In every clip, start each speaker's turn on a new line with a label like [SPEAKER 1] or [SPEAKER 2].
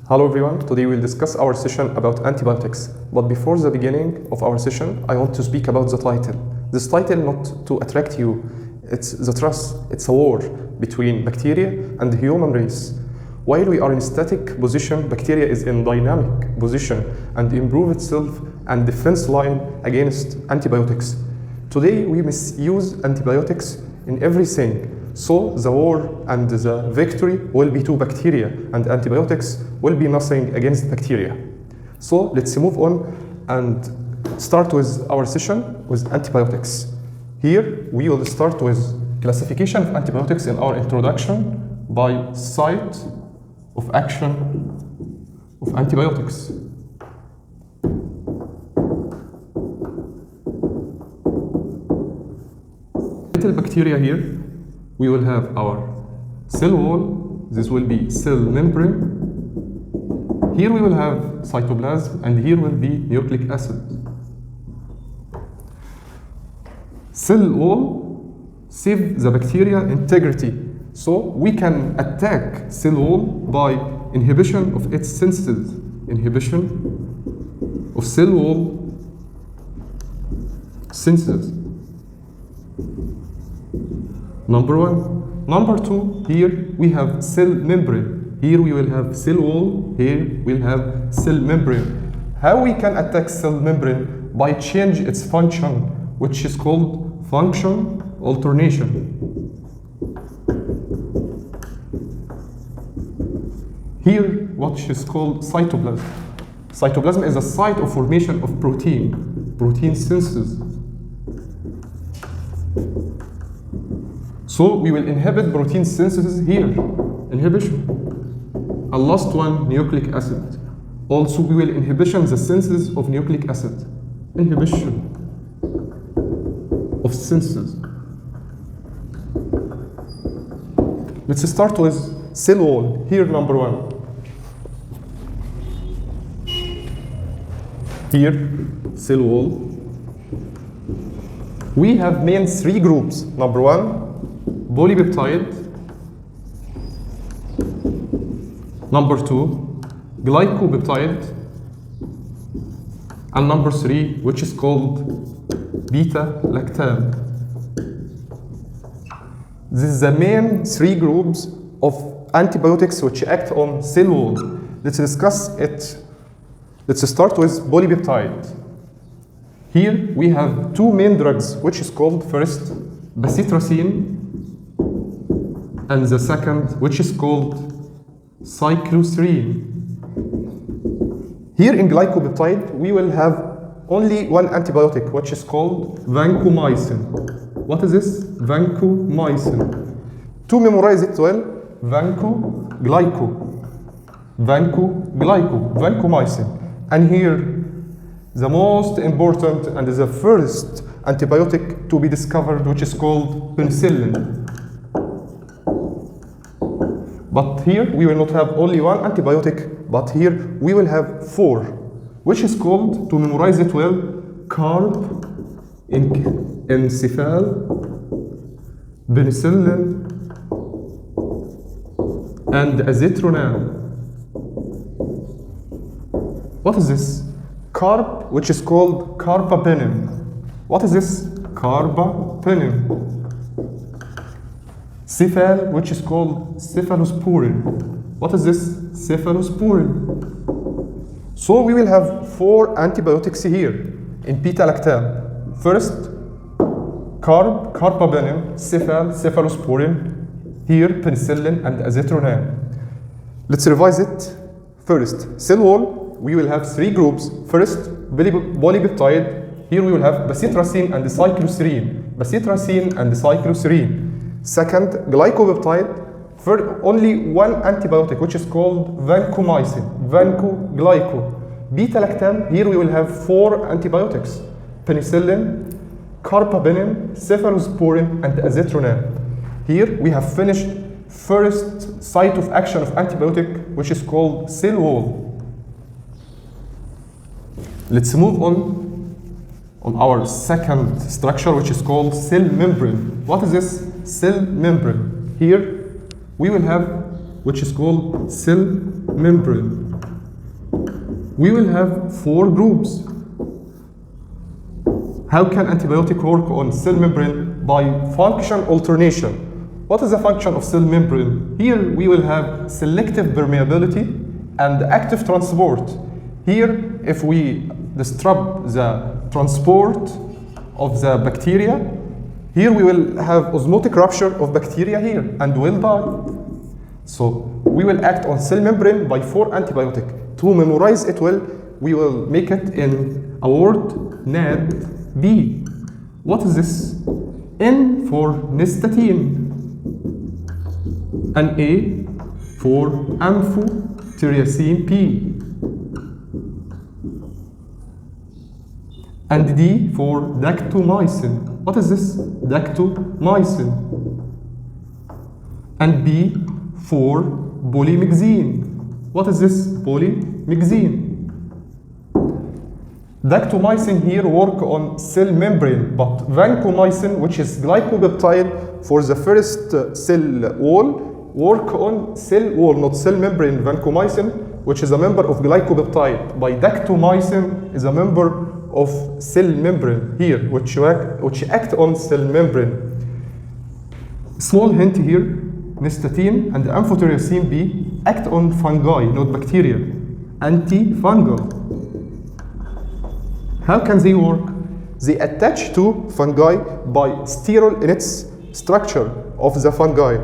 [SPEAKER 1] Hello everyone, today we'll discuss our session about antibiotics. But before the beginning of our session, I want to speak about the title. This title not to attract you, it's the trust, it's a war between bacteria and the human race. While we are in static position, bacteria is in dynamic position and improve itself and defense line against antibiotics. Today we misuse antibiotics in everything. So the war and the victory will be to bacteria, and antibiotics will be nothing against bacteria. So let's move on and start with our session with antibiotics. Here we will start with classification of antibiotics in our introduction by site of action of antibiotics. Little bacteria here. We will have our cell wall, this will be cell membrane. Here we will have cytoplasm, and here will be nucleic acid. Cell wall saves the bacteria integrity, so we can attack cell wall by inhibition of its synthesis. Inhibition of cell wall synthesis. Number one. Number two, here we have cell membrane. Here we will have cell wall, here we'll have cell membrane. How we can attack cell membrane? By change its function, which is called function alternation. Here, what is called cytoplasm. Cytoplasm is a site of formation of protein synthesis. So we will inhibit protein synthesis here, inhibition. And last one, nucleic acid. Also we will inhibition the synthesis of nucleic acid. Inhibition of synthesis. Let's start with cell wall. Here, number one. Here, cell wall. We have main three groups. Number one, polypeptide. Number two, glycopeptide. And number three, which is called beta-lactam. This is the main three groups of antibiotics which act on cell wall. Let's discuss it. Let's start with polypeptide. Here we have two main drugs, which is called first bacitracin, and the second, which is called cycloserine. Here in glycopeptide, we will have only one antibiotic, which is called vancomycin. What is this? Vancomycin. To memorize it well, vancomycin. And here, the most important and the first antibiotic to be discovered, which is called penicillin. But here we will not have only one antibiotic, but here we will have four, which is called, to memorize it well, carb, encephal, penicillin, and azithromycin. What is this? Carb, which is called carbapenem. What is this? Carbapenem. Cephal, which is called cephalosporin. What is this? Cephalosporin. So we will have four antibiotics here in beta-lactam. First, carbapenem, cephalosporin, here penicillin and azithromycin. Let's revise it. First, cell wall, we will have three groups. First, polypeptide. Here we will have bacitracin and cycloserine. Second, glycopeptide. For only one antibiotic, which is called vancomycin, vancoglyco. Beta-lactam, here we will have four antibiotics: penicillin, carbapenem, cephalosporin, and azithromycin. Here we have finished first site of action of antibiotic, which is called cell wall. Let's move on our second structure, which is called cell membrane. What is this? Cell membrane. Here we will have, which is called cell membrane. we will have 4 groups. How can antibiotic work on cell membrane? By function alternation. What is the function of cell membrane? Here we will have selective permeability and active transport. Here, if we disrupt the transport of the bacteria, here we will have osmotic rupture of bacteria here and will die. So we will act on cell membrane by 4 antibiotic. To memorize it well, we will make it in a word, NAD-B. What is this? N for nystatin, and A for amphotericin P, and D for dactomycin. What is this? Dactomycin. And B for polymyxin. What is this? Polymyxin. Dactomycin here work on cell membrane, but vancomycin, which is glycopeptide for the first cell wall, work on cell wall, not cell membrane. Vancomycin, which is a member of glycopeptide, by dactomycin is a member of cell membrane here, which act on cell membrane. Small hint here, nystatin and amphotericin B act on fungi, not bacteria, antifungal. How can they work? They attach to fungi by sterol in its structure of the fungi.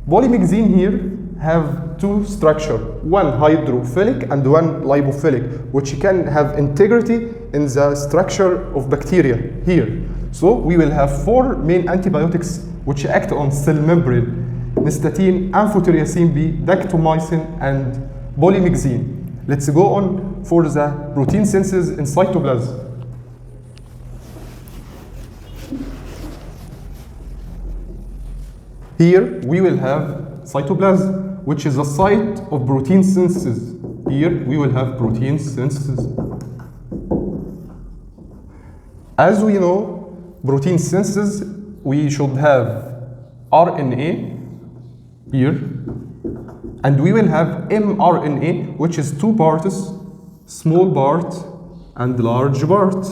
[SPEAKER 1] Polymyxin here have 2 structures, one hydrophilic and one lipophilic, which can have integrity in the structure of bacteria here. So we will have 4 main antibiotics which act on cell membrane: nystatin, amphotericin B, dactomycin, and polymyxin. Let's go on for the protein synthesis in cytoplasm. Here we will have cytoplasm, which is a site of protein synthesis. Here we will have protein synthesis. As we know, protein synthesis, we should have RNA here, and we will have mRNA, which is 2 parts, small part and large part,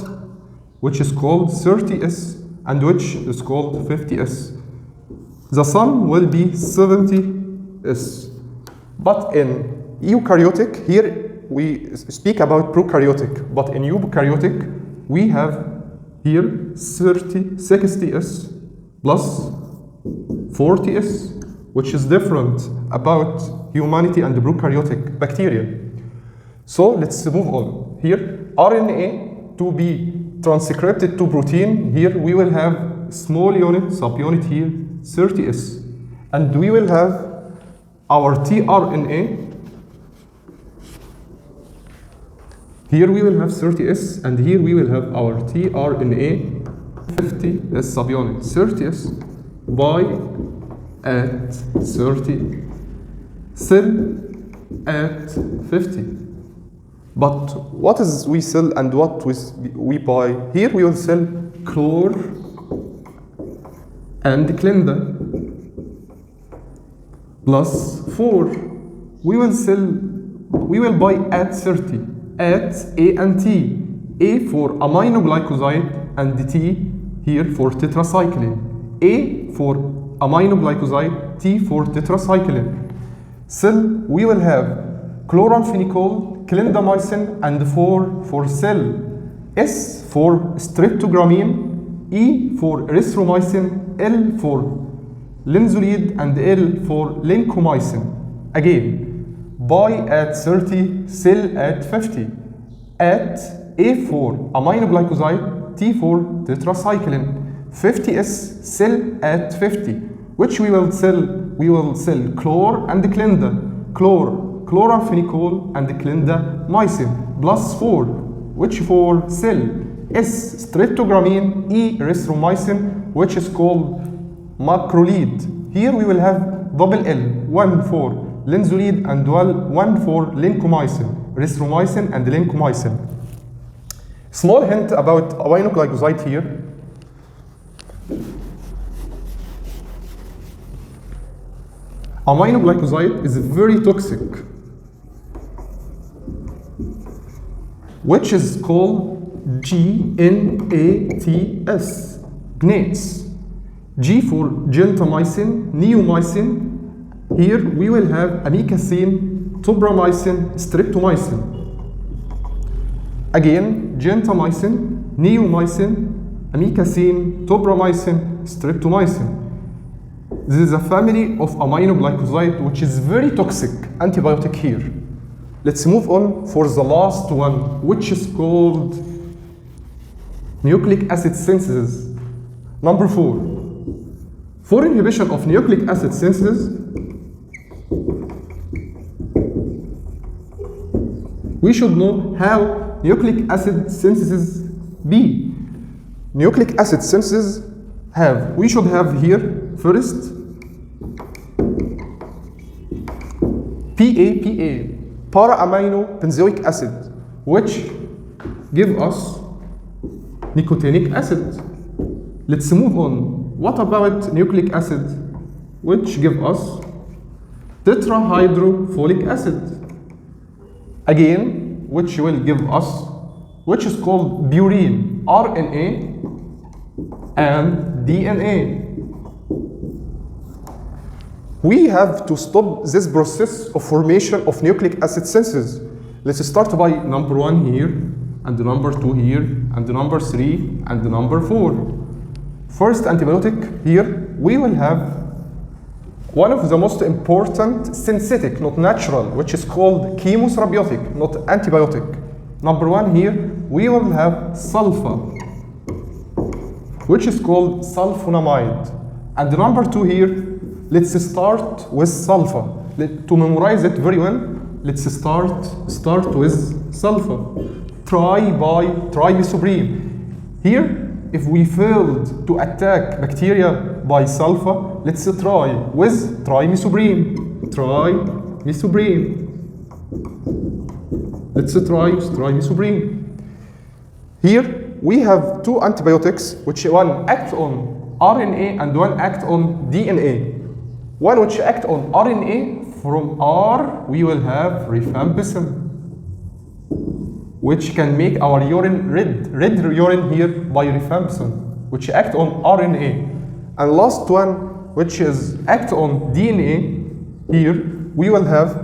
[SPEAKER 1] which is called 30S and which is called 50S. The sum will be 70S. But in eukaryotic, here we speak about prokaryotic, but in eukaryotic, we have here 60S plus 40S, which is different about humanity and the prokaryotic bacteria. So let's move on. Here, RNA to be transcribed to protein, here we will have small unit, subunit here, 30S. And we will have our tRNA. Here we will have 30S, and here we will have our tRNA, 50S subunit, 30S by at 30, cell at 50. But what is we sell and what we buy? Here we will sell chlor and clinda plus 4. We will buy at 30, at A and T. A for aminoglycoside and T here for tetracycline. A for aminoglycoside, T for tetracycline. Cell, we will have chloramphenicol, clindamycin, and 4 for cell. S for streptogramine, E for erythromycin, L for linezolid, and L for lincomycin. Again, buy at 30, sell at 50. At A for aminoglycoside, T for tetracycline. 50S, sell at 50. Which we will sell? We will sell chlor and clinda. Chloramphenicol and clindamycin plus 4. Which for cell? S, streptogramine, E, erythromycin, which is called macrolide. Here we will have double L, 1 for linezolid and 1 for lincomycin, erythromycin and lincomycin. Small hint about aminoglycoside here. Aminoglycoside is very toxic. which is called GNATS, GNATS. G for gentamicin, neomycin. Here we will have amikacin, tobramycin, streptomycin. Again, gentamicin, neomycin, amikacin, tobramycin, streptomycin. This is a family of aminoglycoside which is very toxic antibiotic here. Let's move on for the last one, which is called nucleic acid synthesis. Number 4. For inhibition of nucleic acid synthesis, we should know how nucleic acid synthesis be. Nucleic acid synthesis we should have here first PAPA, para-amino benzoic acid, which give us nicotinic acid. Let's move on. What about nucleic acid, which give us tetrahydrofolic acid? Again, which will give us, which is called purine, RNA and DNA. We have to stop this process of formation of nucleic acid synthesis. Let's start by number 1 here, and number 2 here, and number 3, and number 4. First antibiotic here, we will have one of the most important synthetic, not natural, which is called chemotherapeutic, not antibiotic. Number 1 here, we will have sulfa, which is called sulfonamide. And number 2 here, let's start with sulfa. To memorize it very well, let's start with sulfa. Tribisoprene. Here, if we failed to attack bacteria by sulfa, let's try with trimisoprene. Let's try with trimisoprene. Here we have 2 antibiotics, which one act on RNA and one act on DNA. One which act on RNA, from R we will have rifampicin, which can make our urine red urine here by rifampicin, which act on RNA. And last one, which is act on DNA, here we will have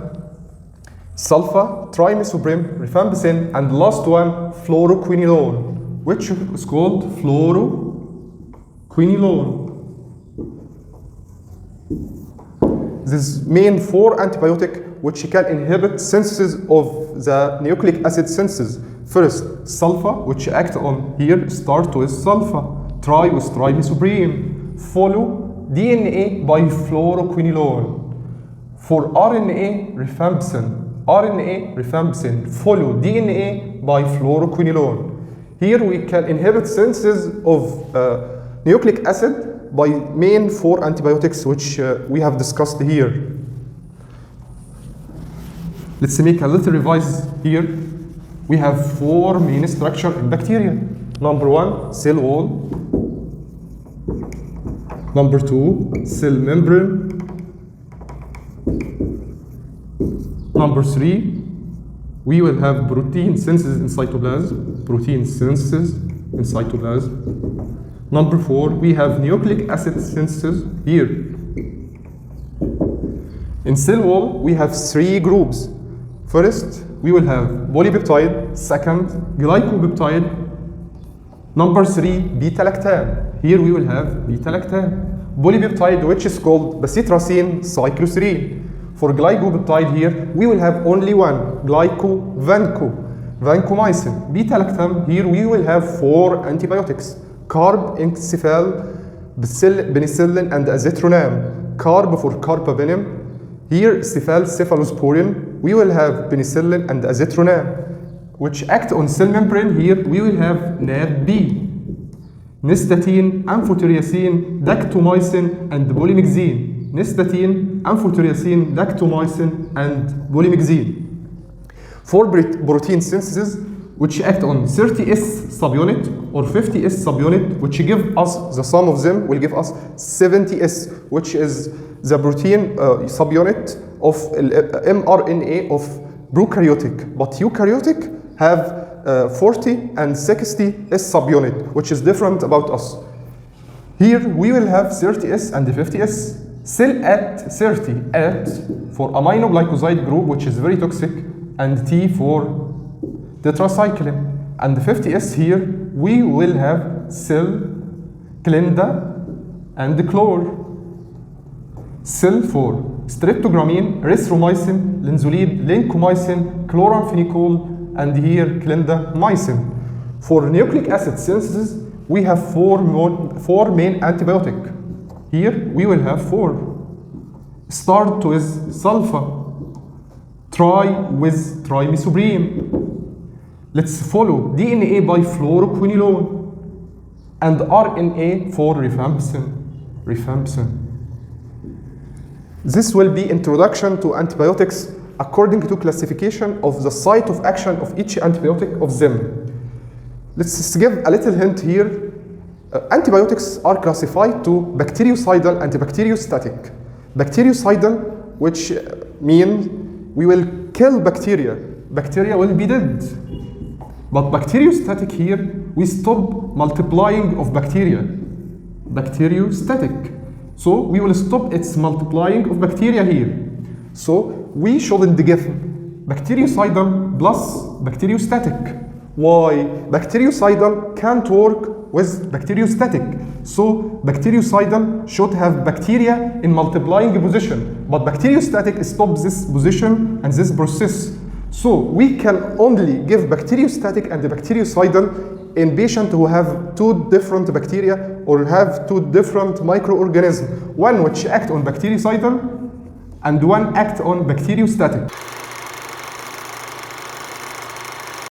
[SPEAKER 1] sulfa, trimisoprene, rifampicin, and last one, fluoroquinolone, which is called fluoroquinolone. This main 4 antibiotic which can inhibit synthesis of the nucleic acid synthesis. First, sulfa, which act on here, start with sulfa, try with trimisoprene, follow DNA by fluoroquinolone. For RNA, rifampicin, follow DNA by fluoroquinolone. Here we can inhibit synthesis of nucleic acid by main 4 antibiotics which we have discussed here. Let's make a little revise here. We have 4 main structure in bacteria. Number 1, cell wall. Number 2, cell membrane. Number 3, we will have protein synthesis in cytoplasm. Number 4, we have nucleic acid synthesis here. In cell wall, we have 3 groups. First, we will have polypeptide. Second, glycopeptide. Number 3, beta-lactam. Here we will have beta-lactam. Polypeptide, which is called bacitracin cycloserine. For glycopeptide here, we will have only one, vancomycin. Beta-lactam, here we will have 4 antibiotics. Carb, encephal, penicillin, and azithromycin. Carb for carbapenem. Here, cephalosporin, we will have penicillin and azithromycin. Which act on cell membrane, here we will have NADB. Nystatin, amphotericin, dactomycin, and polymyxin. Nystatin, amphotericin, dactomycin, and polymyxin. For protein synthesis, which act on 30S subunit or 50S subunit, which give us, the sum of them will give us 70S, which is the protein subunit of mRNA of prokaryotic. But eukaryotic have 40 and 60 S subunit, which is different about us. Here we will have 30S and 50S. Cell at 30 at for aminoglycoside group, which is very toxic, and T for tetracycline. And 50S here we will have cell, clinda, and chlor. Cell for streptogramine, erythromycin, linezolid, lincomycin, chloramphenicol, and here clindamycin. For nucleic acid synthesis, we have four main antibiotic. Here we will have 4. Start with sulfa, try with trimesoprene. Let's follow DNA by fluoroquinolone, and RNA for rifampicin. This will be introduction to antibiotics according to classification of the site of action of each antibiotic of them. Let's give a little hint here. Antibiotics are classified to bactericidal and bacteriostatic. Bactericidal, which means we will kill bacteria. Bacteria will be dead. But bacteriostatic here, we stop multiplying of bacteria. Bacteriostatic. So we will stop its multiplying of bacteria here. So we shouldn't give bactericidal plus bacteriostatic. Why? Bactericidal can't work with bacteriostatic. So bactericidal should have bacteria in multiplying position, but bacteriostatic stops this position and this process. So we can only give bacteriostatic and bactericidal in patients who have 2 different bacteria or have 2 different microorganisms, one which act on bactericidal and one act on bacteriostatic.